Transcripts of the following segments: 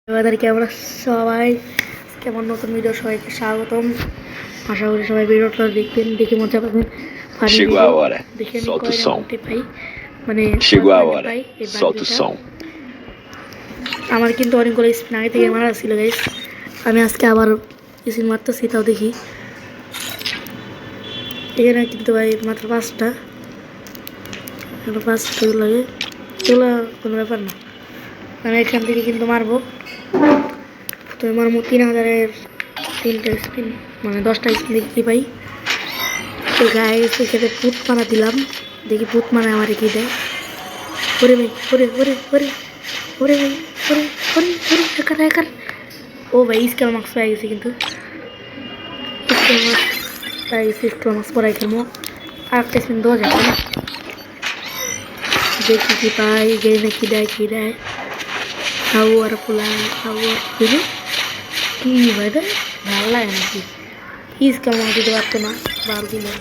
আমাদেরকে আমরা সবাই কেমন নতুন ভিডিও সবাইকে স্বাগতম। আশা করি সবাই ভিডিওটা দেখবেন, দেখে মজা পাবেন। Funny Chegou video a hora. দেখে আমি Solta o কয়টা som. বান্টি পাই, মানে Chegou a বান্টি hora. পাই এই Solta o বান্ডিলটা। som. আমার কিন্তু অনেকগুলো স্পিন আগে থেকে মারা ছিল গাইস। আমি আজকে আবার স্পিন মারতেছি, তাও দেখি। এখানে কিন্তু ভাই মাত্র 5টা লাগে, এগুলো কোনো ব্যাপার না। আমি এখান থেকে কিন্তু মারবো, তো মারবো 3000-এর 3টা স্পিন, মানে 10টা স্পিন দেখি কি পাই। তো গাইস এখানে পুত মারা দিলাম, দেখি পুত মারা আমার কি দেয়। ওরে ভাই, ওরে ওরে ওরে ওরে ভাই, ওরে ওরে ওরে একার একার। ও ভাই স্কেল মার্কস পেয়ে গেছি, কিন্তু স্কেল মার্কস পেয়ে গেছি। স্কেল মার্কস পরাই খেলবো, আর একটা স্পিন দেওয়া যাবে না। দেখি কি পাই, গেই না কি দেয়। খাও আর পোলাই, খাও আর দিলে কি ভাই রে, ভালো লাগে নাকি? স্কেল মার্কস দিতে পারতো না বার দিলে,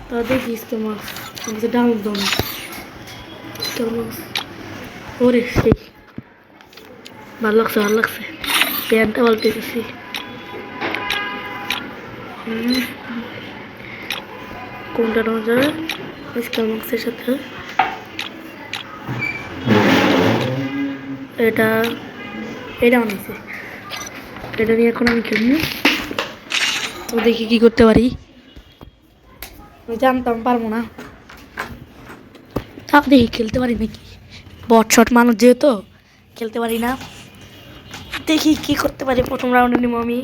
তো দেখি স্কেল মার্কস ডাউনলোড দাও না। স্কেল মার্কস ওরে সেই ভালো লাগছে প্যান্টটা পাল্টে গেছি। কোনটা নেওয়া যাবে স্কেল মার্কসের সাথে? এটা বানিয়েছে, এটা নিয়ে এখন আমি খেলবো। তো দেখি কি করতে পারি, আমি জানতাম পারবো না, তাও দেখি খেলতে পারি নাকি। বট শট মানুষ যেহেতু খেলতে পারি না, দেখি কি করতে পারি। প্রথম রাউন্ডে নেবো আমি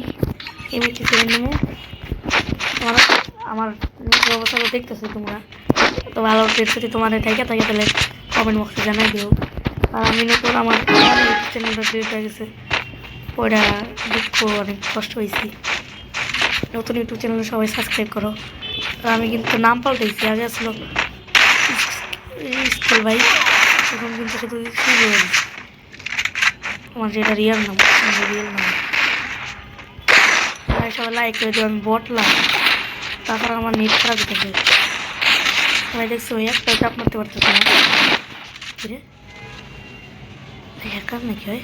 M87 নেবো। আমার অবস্থা তো দেখতেছো তোমরা, তো ভালো যদি তোমার থাকে তাহলে কমেন্ট বক্সে জানাই দিও। আর আমি নতুন, আমার চ্যানেলটা ডিলিট হয়ে গেছে, ওইটা দুঃখ, অনেক কষ্ট হয়েছি। নতুন ইউটিউব চ্যানেলে সবাই সাবস্ক্রাইব করো। আর আমি কিন্তু নাম পাল্টাইছি, আগে আসলো স্কুল ভাই, এখন কিন্তু শুধু শুরু হয়ে গেছে আমার, যেটা রিয়েল নাম। সবাই লাইক করে দিও, আমি বটলাম। তাছাড়া আমার নেট খারাপ হতেছে, সবাই দেখছো একটা চাপ মারতে পারতেছে না। কিরে হ্যাকার নাকি হয়?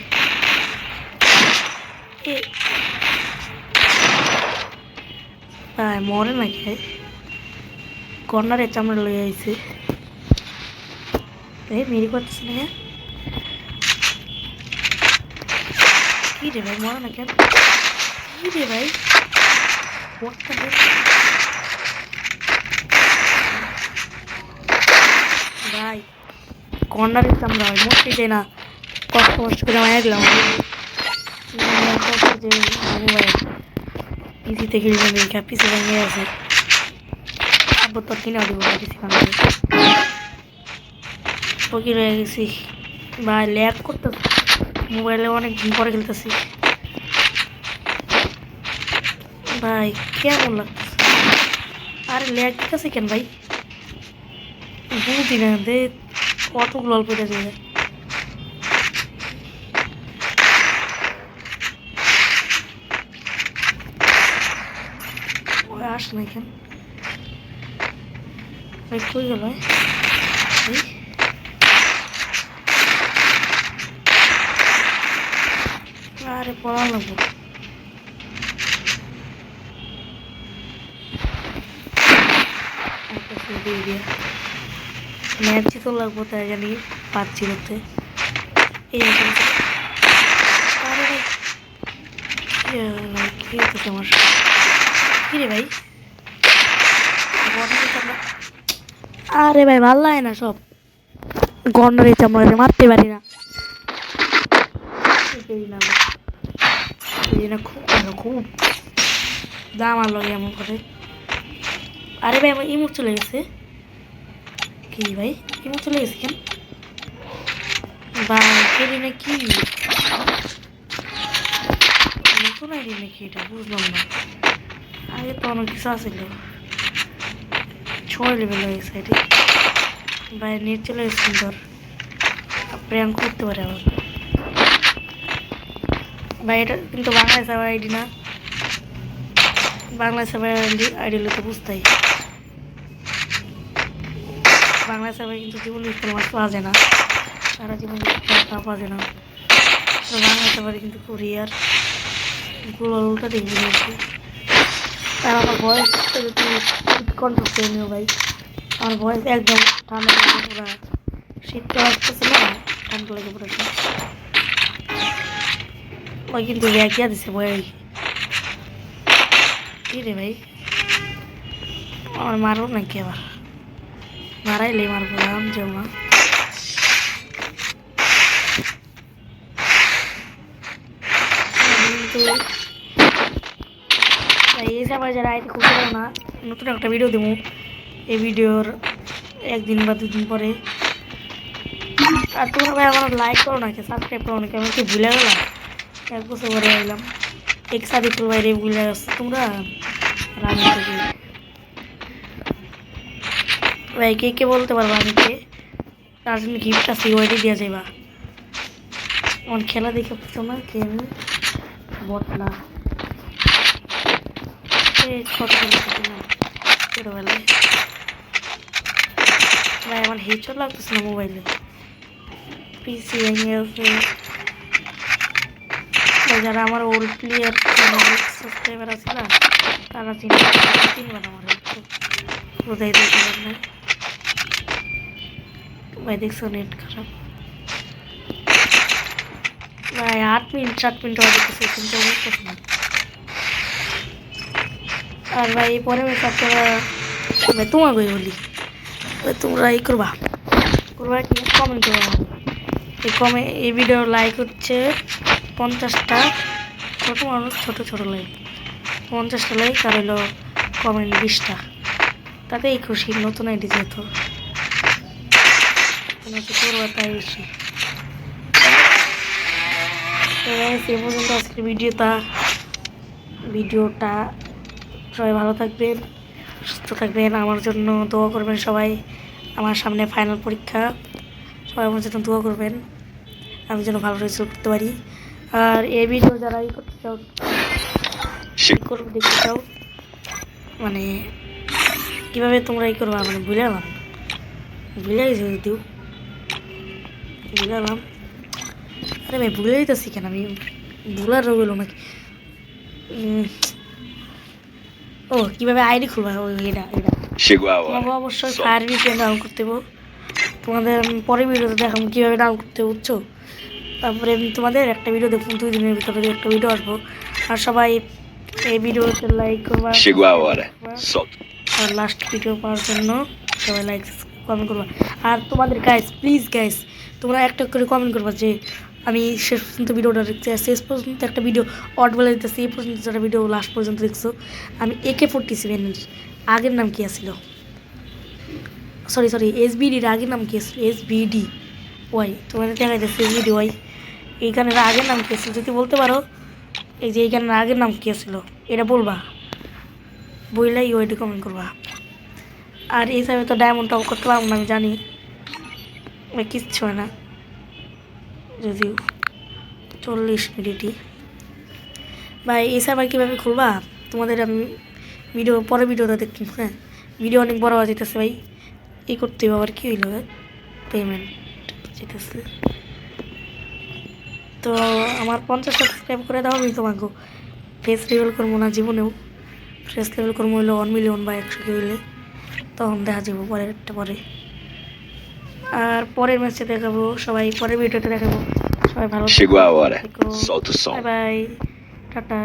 মরে নাকি হয়? কর্নারে চামড়া লয়ে আইছে, মেরি করতেছে না। কি রে ভাই, মরে না কেন? কি রে ভাই, ভাই কর্নারে চামড়া হয়, মরতে যায় না। কষ্ট করে মায়া দিলাম যে মোবাইল পিসিতে খেলবে, পিসি ভেঙে আছে। আব্বু তো কিনে দিব পিসি ভাঙবে, ফকির হয়ে গেছি ভাই। ল্যাগ করতেছি মোবাইলে, অনেক দিন পরে খেলতেছি ভাই, কেমন লাগতেছে। আরে ল্যাগ দিতেছে কেন ভাই, বুঝি না দে, কতগুলো অল্প দিয়ে যায়। আস না কেন ভাই, কই গেল? আরে পড়া লাগবো, ম্যাচ জিতো লাগবো, তাই জানি পাচ্ছি করতে। এই কি হচ্ছে আমার? কি রে ভাই, আরে ভাই ভাল লাগে না সব, গন্ডারে চামড়া মারতে পারি না। খুব দাম আর লগে এমন করে। আরে ভাই আমার ইমোট চলে গেছে। কি ভাই ইমোট চলে গেছে কেন? খেলি না কি নতুন আইডি নাকি এটা, বুঝলাম না। আগে তো অনেক কিছু আসছিল, 6 লেভেল হয়ে গেছে আইডি ভাই। নেট চলে গেছে, সুন্দর প্র্যাঙ্ক করতে পারে আবার ভাই। এটা কিন্তু বাংলাদেশ সার্ভার আইডি না, বাংলাদেশ সার্ভার আইডি হলে তো বুঝতেই। বাংলাদেশ সার্ভার কিন্তু জীবন পাওয়া যায় না, সারা জীবন পাওয়া যায় না। বাংলাতে পারি কিন্তু কোরিয়ার গুলো উল্টা দেখবি নাকি। আর আমার ভয়েস তুমি কন্ট্রোল করে নিও ভাই, আমার ভয়েস একদম ঠান্ডা লেগে পুরো শীতকাল আসতেছে না, ঠান্ডা লেগে পড়েছে। ওই কিন্তু ব্যাগিয়া দিছে ভাই, কি রে ভাই আমার মারো নাকি আবার, মারাইলে মারবো আমি যাবো না। এই সবাই যারা আইতে খুব ভালো না, নতুন একটা ভিডিও দেবো এই ভিডিওর একদিন বা দুদিন পরে। আর তোমরা ভাই আমার লাইক করো নাকি, সাবস্ক্রাইব করো নাকি, আমি কি ভুলে গেলাম 1 বছর পরে এলাম এক সাদিকুল বাইরে ভুলে গেছো তোমরা। রানি থেকে ভাই কে কে বলতে পারবো আমি কে, তার জন্য গিফট আছে ওইটি দেওয়া যাইবা। আমার খেলা দেখে বুঝতো না কে আমি, বটলা ছোটবেলায় ভাই আমার হেডশট লাগতেছে না মোবাইলে, পিসি ভেঙে গেছে। যারা আমার ওল্ড প্লেয়ার সাবস্ক্রাইবার আছে না তারা চিনবেন আমার কোথায় দেখবেন না ভাই, দেখছো নেট খারাপ ভাই, 8 মিনিট 7 মিনিট হয়ে গেছে কিন্তু বুঝতেছি না। আর ভাই পরে আমি আপনারা ভাই তোমাকে বলি তোমরা এই করবা কি কমেন্ট করবা, এই ভিডিওর লাইক হচ্ছে 50টা, ছোটো মানুষ ছোটো লাইক 50টা লাইক, আর হলো কমেন্ট 20টা, তাতেই খুশি। নতুন আইডি যেহেতু করবো তাই বেশি। সে পর্যন্ত আজকের ভিডিওটা সবাই ভালো থাকবেন, সুস্থ থাকবেন, আমার জন্য দোয়া করবেন সবাই। আমার সামনে ফাইনাল পরীক্ষা, সবাই আমার জন্য দোয়া করবেন আমি যেন ভালো রেজাল্ট করতে পারি। আর এই ভিডিও যারা করতে চাও দেখতে চাও মানে কীভাবে তোমরা করবা মানে ভুলে গেছি যদিও ভুলালাম। আরে ভাই ভুলে যেতেছি কেন আমি, ভুলার রোগ হলো নাকি। ও কীভাবে আইডি খুলবা, এটা তোমাকে অবশ্যই ফায়ার ভিপিএন ডাউনলোড করতে হবে। তোমাদের পরে ভিডিওতে দেখাবো কীভাবে ডাউনলোড করতে বুঝছো। তারপরে আমি তোমাদের একটা ভিডিও দেখুন 2 দিনের ভিতরে একটা ভিডিও আসবো। আর সবাই এই ভিডিওতে লাইক করবা, আর লাস্ট ভিডিও পাওয়ার জন্য সবাই লাইক কমেন্ট করবা। আর তোমাদের প্লিজ তোমরা একটা করে কমেন্ট করবা যে আমি শেষ পর্যন্ত ভিডিওটা দেখছি, শেষ পর্যন্ত একটা ভিডিও অট বলে দিতেছি, এই পর্যন্ত যেটা ভিডিও লাস্ট পর্যন্ত দেখছো। আমি AK-47 আগের নাম কী আসছিল, সরি SBDর আগের নাম কী আসছিল, SBD ওয়াই, তোমাদের দেখা যাচ্ছে SBD ওয়াই। এই গানের আগের নাম কী আসছিল যদি বলতে পারো, এই যে এই গানের আগের নাম কী আসছিল এটা বলবা, বইলাই ওইটি কমেন্ট করবা। আর এই হিসাবে তো ডায়মন্ড টপ করতে পারবো না আমি জানি, কিচ্ছু হয় না যদিও 40 মিনিটই ভাই। এই সার্ভার কীভাবে খুলবা তোমাদের আমি পরে ভিডিওটা দেখতাম। হ্যাঁ ভিডিও অনেক বড় হয়ে যেতেছে ভাই, এই করতে হবে। আবার কী হইল পেমেন্ট যেতেছে, তো আমার 50 সাবস্ক্রাইব করে দাও, আমি তোমাকে ফেস রিভিল করবো না জীবনেও, ফেস রিভিল করবো হইলো 1 মিলিয়ন বা 100 কে হইলে, তখন দেখা যাবো পরে। আর পরের ম্যাচে দেখাবো, সবাই পরের ভিডিওতে দেখাবো। সবাই ভালো থাকো, বাই বাই, টাটা।